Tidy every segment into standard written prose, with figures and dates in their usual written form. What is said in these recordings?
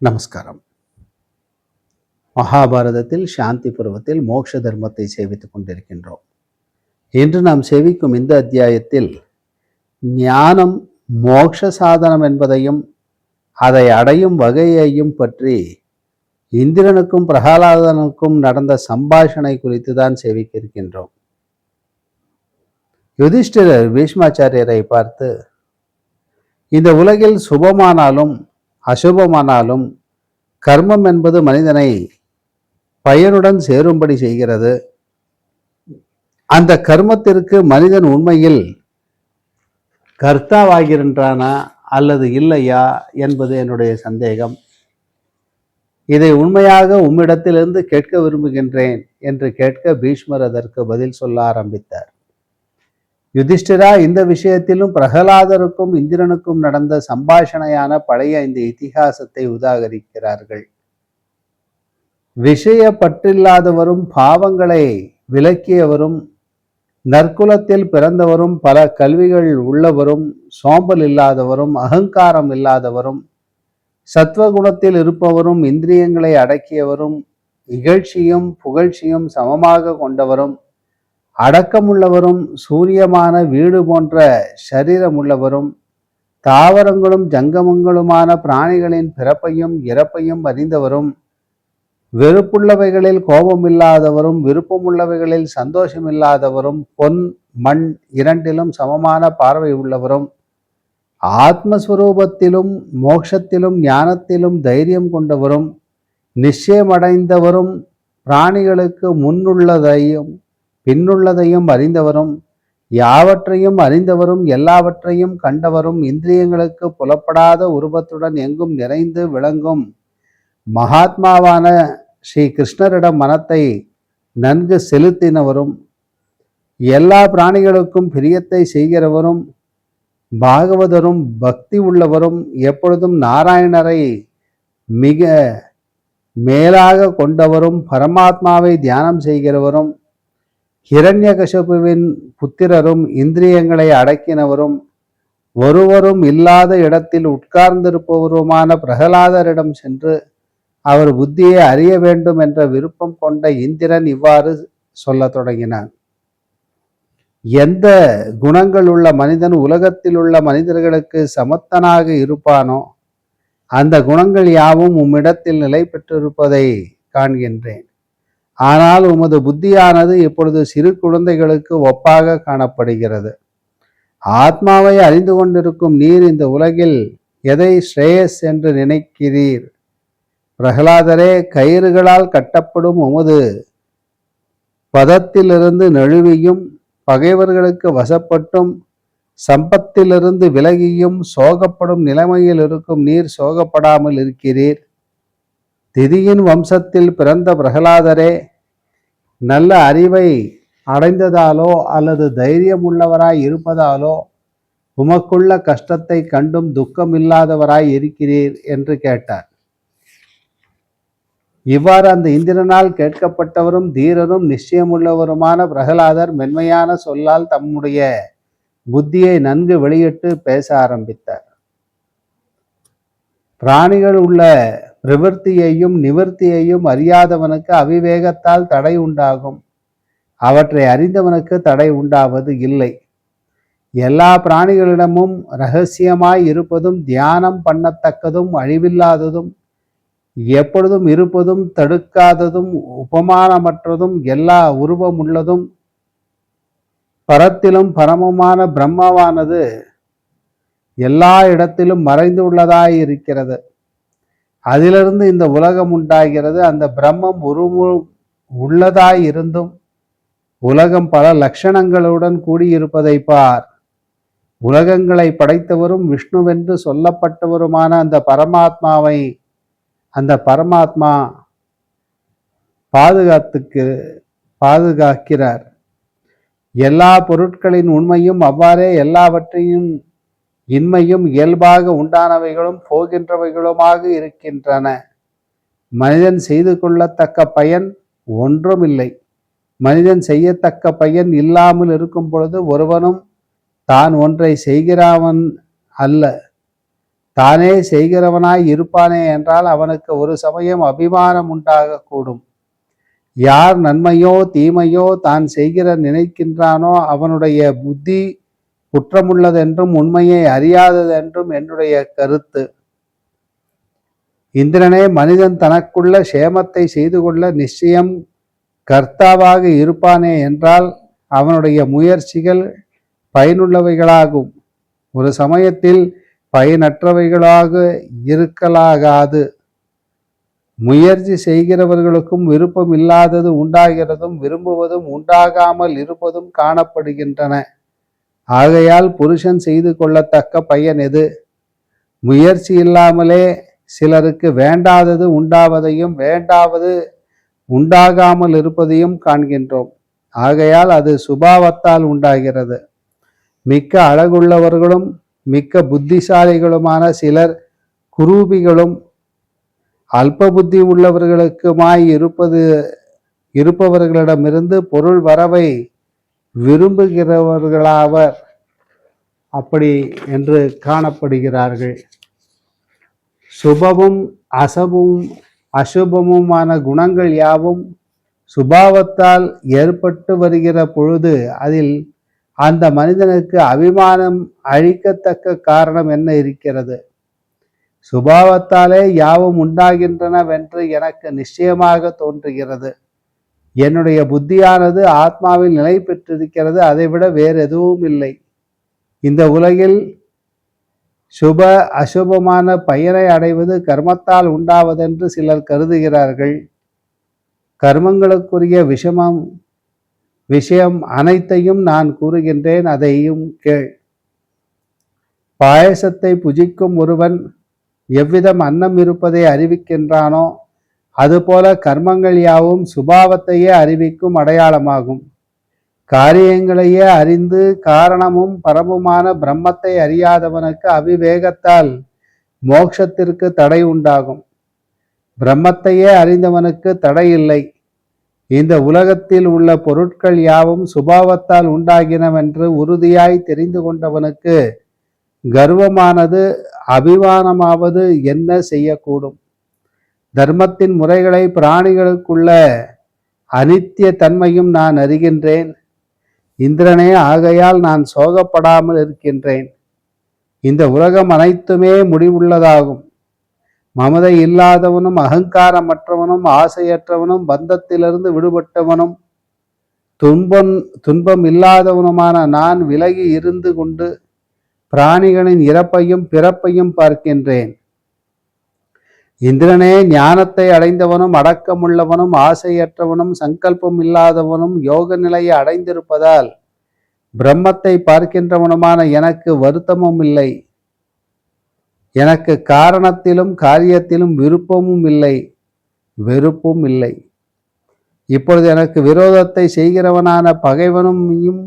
நமஸ்காரம். மகாபாரதத்தில் சாந்தி பருவத்தில் மோட்ச தர்மத்தை சேவித்துக் கொண்டிருக்கின்றோம். இன்று நாம் சேவிக்கும் இந்த அத்தியாயத்தில் ஞானம் மோட்ச சாதனம் என்பதையும் அதை அடையும் வகையையும் பற்றி இந்திரனுக்கும் பிரகலாதனுக்கும் நடந்த சம்பாஷணை குறித்து தான் சேவிக்க இருக்கின்றோம். யுதிஷ்டிரர் பீஷ்மாச்சாரியரை பார்த்து, இந்த உலகில் சுபமானாலும் அசுபமானாலும் கர்மம் என்பது மனிதனை பயனுடன் சேரும்படி செய்கிறது. அந்த கர்மத்திற்கு மனிதன் உண்மையில் கர்த்தாவாகின்றானா அல்லது இல்லையா என்பது என்னுடைய சந்தேகம். இதை உண்மையாக உம்மிடத்திலிருந்து கேட்க விரும்புகின்றேன் என்று கேட்க பீஷ்மர் அதற்கு பதில் சொல்ல ஆரம்பித்தார். யுதிஷ்டிரா, இந்த விஷயத்திலும் பிரகலாதருக்கும் இந்திரனுக்கும் நடந்த சம்பாஷணையான பழைய இந்த இதிகாசத்தை உதாகரிக்கிறார்கள். விஷய பற்றில்லாதவரும் பாவங்களை விலக்கியவரும் நற்குலத்தில் பிறந்தவரும் பல கல்விகள் உள்ளவரும் சோம்பல் இல்லாதவரும் அகங்காரம் இல்லாதவரும் சத்வகுணத்தில் இருப்பவரும் இந்திரியங்களை அடக்கியவரும் இகழ்ச்சியும் புகழ்ச்சியும் சமமாக கொண்டவரும் அடக்கமுள்ளவரும் சூரியமான வீடு போன்ற சரீரமுள்ளவரும் தாவரங்களும் ஜங்கமங்களுமான பிராணிகளின் பிறப்பையும் இறப்பையும் அறிந்தவரும் வெறுப்புள்ளவைகளில் கோபமில்லாதவரும் விருப்பமுள்ளவைகளில் சந்தோஷமில்லாதவரும் பொன் மண் இரண்டிலும் சமமான பார்வை உள்ளவரும் ஆத்மஸ்வரூபத்திலும் மோட்சத்திலும் ஞானத்திலும் தைரியம் கொண்டவரும் நிச்சயமடைந்தவரும் பிராணிகளுக்கு முன்னுள்ளதையும் பின்னுள்ளதையும் அறிந்தவரும் யாவற்றையும் அறிந்தவரும் எல்லாவற்றையும் கண்டவரும் இந்திரியங்களுக்கு புலப்படாத உருவத்துடன் எங்கும் நிறைந்து விளங்கும் மகாத்மாவான ஸ்ரீ கிருஷ்ணரிடம் மனத்தை நன்கு செலுத்தினவரும் எல்லா பிராணிகளுக்கும் பிரியத்தை செய்கிறவரும் பாகவதரும் பக்தி உள்ளவரும் எப்பொழுதும் நாராயணரை மிக மேலாக கொண்டவரும் பரமாத்மாவை தியானம் செய்கிறவரும் ஹிரண்யகசிபுவின் புத்திரரும் இந்திரியங்களை அடக்கினவரும் ஒருவரும் இல்லாத இடத்தில் உட்கார்ந்திருப்பவருமான பிரகலாதரிடம் சென்று அவர் புத்தியை அறிய வேண்டும் என்ற விருப்பம் கொண்ட இந்திரன் இவ்வாறு சொல்ல தொடங்கினான். எந்த குணங்கள் உள்ள மனிதன் உலகத்தில் உள்ள மனிதர்களுக்கு சமத்தனாக இருப்பானோ அந்த குணங்கள் யாவும் உம்மிடத்தில் நிலை பெற்றிருப்பதை காண்கின்றேன். ஆனால் உமது புத்தியானது இப்பொழுது சிறு குழந்தைகளுக்கு ஒப்பாக காணப்படுகிறது. ஆத்மாவை அறிந்து கொண்டிருக்கும் நீர் இந்த உலகில் எதை ஸ்ரேயஸ் என்று நினைக்கிறீர்? பிரகலாதரே, கயிறுகளால் கட்டப்படும் உமது பதத்திலிருந்து நழுவியும் பகைவர்களுக்கு வசப்பட்டும் சம்பத்திலிருந்து விலகியும் சோகப்படும் நிலைமையில் இருக்கும் நீர் சோகப்படாமல் இருக்கிறீர். திதியின் வம்சத்தில் பிறந்த பிரகலாதரே, நல்ல அறிவை அடைந்ததாலோ அல்லது தைரியம் உள்ளவராய் இருப்பதாலோ உமக்குள்ள கஷ்டத்தை கண்டும் துக்கம் இல்லாதவராய் இருக்கிறீர் என்று கேட்டார். இவ்வாறு அந்த இந்திரனால் கேட்கப்பட்டவரும் தீரரும் நிச்சயமுள்ளவருமான பிரகலாதர் மென்மையான சொல்லால் தம்முடைய புத்தியை நன்கு வெளியிட்டு பேச ஆரம்பித்தார். பிராணிகள் உள்ள பிரவர்த்தியையும் நிவர்த்தியையும் அறியாதவனுக்கு அவிவேகத்தால் தடை உண்டாகும். அவற்றை அறிந்தவனுக்கு தடை உண்டாவது இல்லை. எல்லா பிராணிகளிடமும் இரகசியமாய் இருப்பதும் தியானம் பண்ணத்தக்கதும் அழிவில்லாததும் எப்பொழுதும் இருப்பதும் தடுக்காததும் உபமானமற்றதும் எல்லா உருவமுள்ளதும் பரத்திலும் பரமமான பிரம்மவானது எல்லா இடத்திலும் மறைந்து உள்ளதாய் இருக்கிறது. அதிலிருந்து இந்த உலகம் உண்டாகிறது. அந்த பிரம்மம் உள்ளதாய் இருந்தும் உலகம் பல லட்சணங்களுடன் கூடியிருப்பதை பார். உலகங்களை படைத்தவரும் விஷ்ணுவென்று சொல்லப்பட்டவருமான அந்த பரமாத்மா பாதுகாக்கிறார். எல்லா பொருட்களின் உண்மையும் அவ்வாறே எல்லாவற்றையும் இன்மையும் இயல்பாக உண்டானவைகளும் போகின்றவைகளுமாக இருக்கின்றன. மனிதன் செய்து கொள்ளத்தக்க பயன் ஒன்றும் இல்லை. மனிதன் செய்யத்தக்க பயன் இல்லாமல் இருக்கும் பொழுது ஒருவனும் தான் ஒன்றை செய்கிறவன் அல்ல. தானே செய்கிறவனாய் இருப்பானே என்றால் அவனுக்கு ஒரு சமயம் அபிமானம் உண்டாகக்கூடும். யார் நன்மையோ தீமையோ தான் செய்கிற நினைக்கின்றானோ அவனுடைய புத்தி குற்றமுள்ளதென்றும் உண்மையை அறியாததென்றும் என்னுடைய கருத்து. இந்திரனே, மனிதன் தனக்குள்ள சேமத்தை செய்து கொள்ள நிச்சயம் கர்த்தாவாக இருப்பானே என்றால் அவனுடைய முயற்சிகள் பயனுள்ளவைகளாகும். ஒரு சமயத்தில் பயனற்றவைகளாக இருக்கலாகாது. முயற்சி செய்கிறவர்களுக்கும் விருப்பம் இல்லாதது உண்டாகிறதும் விரும்புவதும் உண்டாகாமல் இருப்பதும் காணப்படுகின்றன. ஆகையால் புருஷன் செய்து கொள்ளத்தக்க பயன் எது? முயற்சி இல்லாமலே சிலருக்கு வேண்டாதது உண்டாவதையும் வேண்டாவது உண்டாகாமல் இருப்பதையும் காண்கின்றோம். ஆகையால் அது சுபாவத்தால் உண்டாகிறது. மிக்க அழகுள்ளவர்களும் மிக்க புத்திசாலிகளுமான சிலர் குரூபிகளும் அல்ப புத்தி உள்ளவர்களுக்குமாய் இருப்பவர்களிடமிருந்து பொருள் வரவை விரும்புகிறவர்களாவர். அப்படி என்று காணப்படுகிறார்கள். சுபமும் அசுபமுமான குணங்கள் யாவும் சுபாவத்தால் ஏற்பட்டு வருகிற பொழுது அதில் அந்த மனிதனுக்கு அபிமானம் அழிக்கத்தக்க காரணம் என்ன இருக்கிறது? சுபாவத்தாலே யாவும் உண்டாகின்றனவென்று எனக்கு நிச்சயமாக தோன்றுகிறது. என்னுடைய புத்தியானது ஆத்மாவில் நிலை பெற்றிருக்கிறது. அதைவிட வேறு எதுவும் இல்லை. இந்த உலகில் சுப அசுபமான பயனை அடைவது கர்மத்தால் உண்டாவதென்று சிலர் கருதுகிறார்கள். கர்மங்களுக்குரிய விஷயம் அனைத்தையும் நான் கூறுகின்றேன், அதையும் கேள். பாயசத்தை புஜிக்கும் ஒருவன் எவ்விதம் அன்னம் இருப்பதை அறிவிக்கின்றானோ அதுபோல கர்மங்கள் யாவும் சுபாவத்தையே அறிவிக்கும் அடையாளமாகும். காரியங்களையே அறிந்து காரணமும் பரமுமான பிரம்மத்தை அறியாதவனுக்கு அவிவேகத்தால் மோட்சத்திற்கு தடை உண்டாகும். பிரம்மத்தையே அறிந்தவனுக்கு தடை இல்லை. இந்த உலகத்தில் உள்ள பொருட்கள் யாவும் சுபாவத்தால் உண்டாகினவென்று உறுதியாய் தெரிந்து கொண்டவனுக்கு கர்வமானது அபிமானமாவது என்ன செய்யக்கூடும்? தர்மத்தின் முறைகளை பிராணிகளுக்குள்ள அனித்திய தன்மையும் நான் அறிகின்றேன். இந்திரனே, ஆகையால் நான் சோகப்படாமல் இருக்கின்றேன். இந்த உலகம் அனைத்துமே முடிவுள்ளதாகும். மமதை இல்லாதவனும் அகங்காரமற்றவனும் ஆசையற்றவனும் பந்தத்திலிருந்து விடுபட்டவனும் துன்பம் இல்லாதவனுமான நான் விலகி இருந்து கொண்டு பிராணிகளின் இறப்பையும் பிறப்பையும் பார்க்கின்றேன். இந்திரனே, ஞானத்தை அடைந்தவனும் அடக்கமுள்ளவனும் ஆசையற்றவனும் சங்கல்பம் இல்லாதவனும் யோக நிலையை அடைந்திருப்பதால் பிரம்மத்தை பார்க்கின்றவனுமான எனக்கு வருத்தமும் இல்லை. எனக்கு காரணத்திலும் காரியத்திலும் விருப்பமும் இல்லை, வெறுப்பும் இல்லை. இப்பொழுது எனக்கு விரோதத்தை செய்கிறவனான பகைவனையும்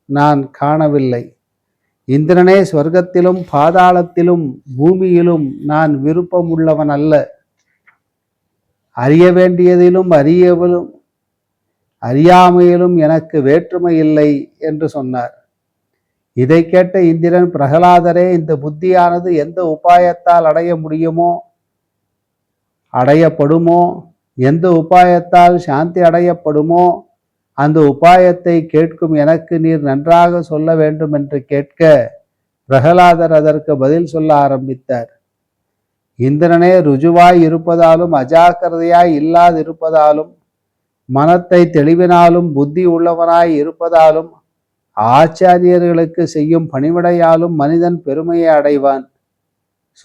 நான் காணவில்லை. இந்திரனே, ஸ்வர்க்கத்திலும் பாதாளத்திலும் பூமியிலும் நான் விருப்பம் உள்ளவன் அல்ல. அறிய வேண்டியதிலும் அறியாமையிலும் எனக்கு வேற்றுமை இல்லை என்று சொன்னார். இதை கேட்ட இந்திரன், பிரகலாதரே, இந்த புத்தியானது எந்த உபாயத்தால் அடையப்படுமோ, எந்த உபாயத்தால் சாந்தி அடையப்படுமோ அந்த உபாயத்தை கேட்கும் எனக்கு நீர் நன்றாக சொல்ல வேண்டும் என்று கேட்க பிரகலாதர் அதற்கு பதில் சொல்ல ஆரம்பித்தார். இந்திரனே, ருஜுவாய் இருப்பதாலும் அஜாக்கிரதையாய் இல்லாதிருப்பதாலும் மனத்தை தெளிவினாலும் புத்தி உள்ளவனாய் இருப்பதாலும் ஆச்சாரியர்களுக்கு செய்யும் பணிவிடையாலும் மனிதன் பெருமையை அடைவான்.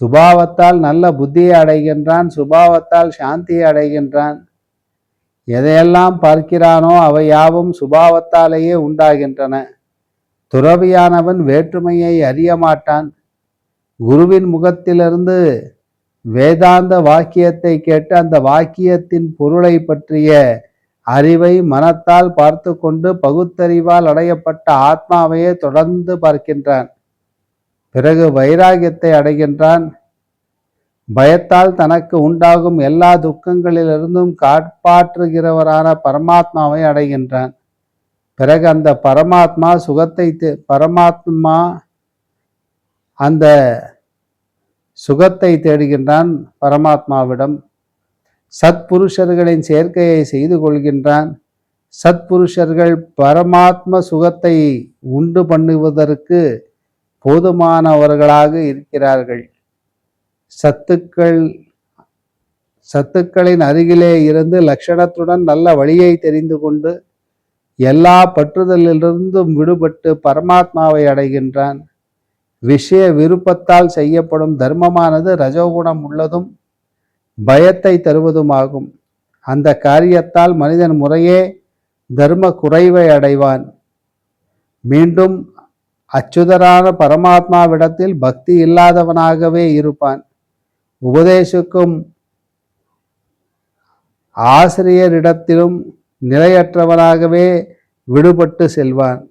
சுபாவத்தால் நல்ல புத்தியை அடைகின்றான், சுபாவத்தால் சாந்தியை அடைகின்றான். எதையெல்லாம் பார்க்கிறானோ அவை யாவும் சுபாவத்தாலேயே உண்டாகின்றன. துறவியானவன் வேற்றுமையை அறிய மாட்டான். குருவின் முகத்திலிருந்து வேதாந்த வாக்கியத்தை கேட்டு அந்த வாக்கியத்தின் பொருளை பற்றிய அறிவை மனத்தால் பார்த்து கொண்டு பகுத்தறிவால் அடையப்பட்ட ஆத்மாவையே தொடர்ந்து பார்க்கின்றான். பிறகு வைராகியத்தை அடைகின்றான். பயத்தால் தனக்கு உண்டாகும் எல்லா துக்கங்களிலிருந்தும் காப்பாற்றுகிறவரான பரமாத்மாவை அடைகின்றான். பிறகு அந்த பரமாத்மா அந்த சுகத்தை தேடுகின்றான் பரமாத்மாவிடம். சத்புருஷர்களின் சேர்க்கையை செய்து கொள்கின்றான். சத்புருஷர்கள் பரமாத்ம சுகத்தை உண்டு பண்ணுவதற்கு போதுமானவர்களாக இருக்கிறார்கள். சத்துக்களின் அருகிலே இருந்து லட்சணத்துடன் நல்ல வழியை தெரிந்து கொண்டு எல்லா பற்றுதலிலிருந்தும் விடுபட்டு பரமாத்மாவை அடைகின்றான். விஷய விருப்பத்தால் செய்யப்படும் தர்மமானது ரஜோகுணம் உள்ளதும் பயத்தை தருவதுமாகும். அந்த காரியத்தால் மனிதன் முறையே தர்ம குறைவை அடைவான். மீண்டும் அச்சுதரான பரமாத்மாவிடத்தில் பக்தி இல்லாதவனாகவே இருப்பான். உபதேசிக்கும் ஆசிரியரிடத்திலும் நிலையற்றவனாகவே விடுபட்டு செல்வான்.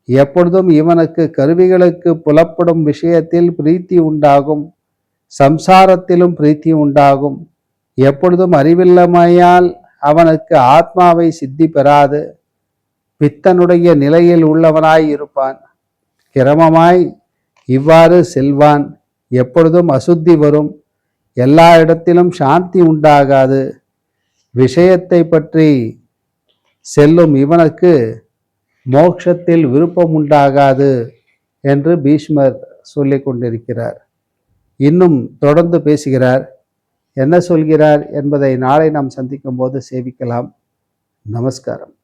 எப்பொழுதும் இவனுக்கு கருவிகளுக்கு புலப்படும் விஷயத்தில் பிரீத்தி உண்டாகும். சம்சாரத்திலும் பிரீத்தி உண்டாகும். எப்பொழுதும் அறிவில்லமையால் அவனுக்கு ஆத்மாவை சித்தி பெறாது பித்தனுடைய நிலையில் உள்ளவனாய் இருப்பான். கிரமமாய் இவ்வாறு செல்வான். எப்பொழுதும் அசுத்தி வரும். எல்லா இடத்திலும் சாந்தி உண்டாகாது. விஷயத்தை பற்றி செல்லும் இவனுக்கு மோட்சத்தில் விருப்பம் உண்டாகாது என்று பீஷ்மர் சொல்லிக் கொண்டிருக்கிறார். இன்னும் தொடர்ந்து பேசுகிறார். என்ன சொல்கிறார் என்பதை நாளை நாம் சந்திக்கும் போது சேவிக்கலாம். நமஸ்காரம்.